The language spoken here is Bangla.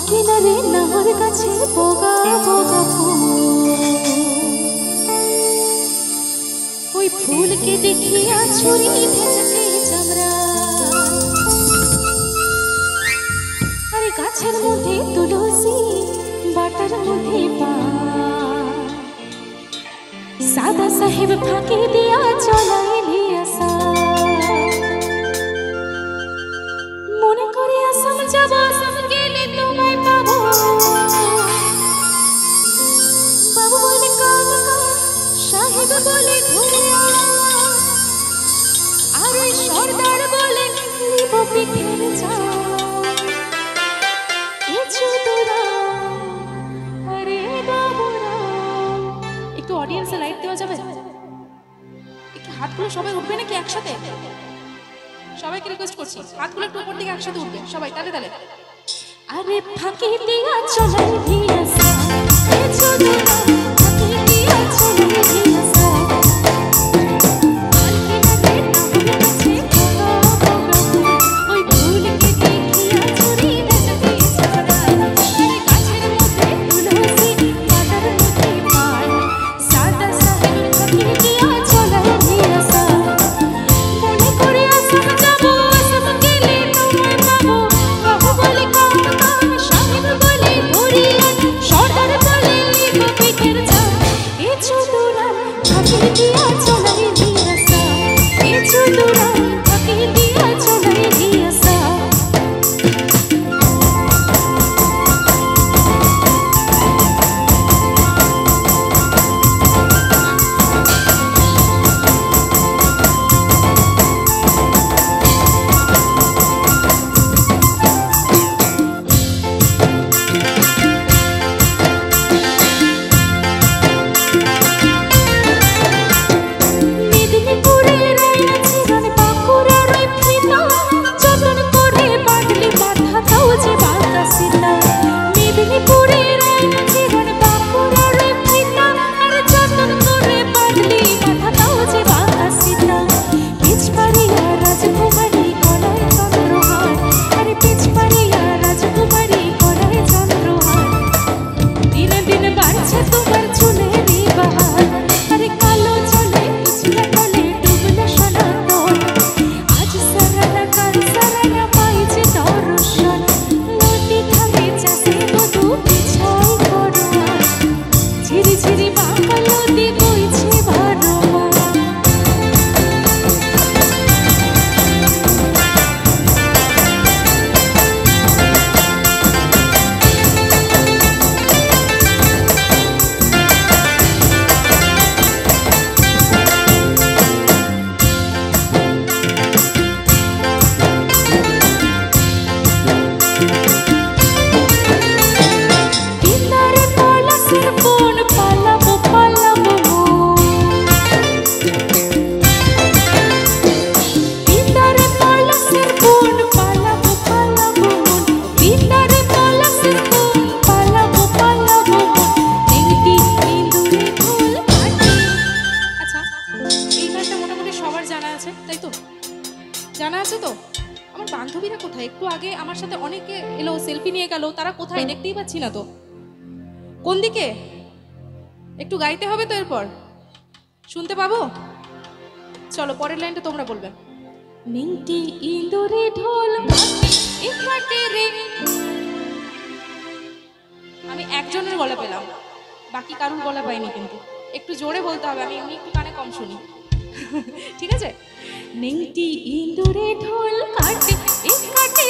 কিনারে নহর কাছে বগা বগা ফুল, ওই ফুলকে দেখিয়া ছুরি ভেজতে চামড়া। আরে গাছের মধ্যে তুলসী, বাটার মধ্যে পান, সাদা সাহেব ফাঁকি দিয়া চলাইলি আসা। মনে করে আসাম যাব, আসাম গেলে তোমায় পাবো। বাবু বলে কান কান, সাহেব বলে ঘুরে আয়, আর ওই সর্দার বলে নিব পিঠের চাল। এ চুতুরা আরে বাবুরা। একটু অডিয়েন্সে লাইট দেওয়া যাবে? একটু হাতগুলো সবাই উঠবে নাকি একসাথে? সবাইকে রিকোয়েস্ট করছি, হাতগুলো একটু উপর দিকে একসাথে উঠবে সবাই, তালে তালে। আরে ফাঁকি দিয়া চলাই দিয়াসা, এ চুতুরা ফাঁকি দিয়া চলাই দিয়াসা। জানা আছে তো? আমার বান্ধবীরা কোথায়? একটু আগে আমার সাথে অনেকে এলো, সেলফি নিয়ে গেল, তারা কোথায় দেখতেই পাচ্ছি না তো। কোন দিকে? একটু গাইতে হবে তো, এরপর শুনতে পাবো? চলো পরের লাইনটা তোমরা বলবে। নিংটি ইন্দুরে ঢোল কাটে রে। আমি একজনের গলা পেলাম, বাকি কারুর গলা পাইনি, কিন্তু একটু জোরে বলতে হবে, আমি এমনি একটু কানে কম শুনি। ঠিক আছে? নিংটি ইন্দুরে ঢোল কাটে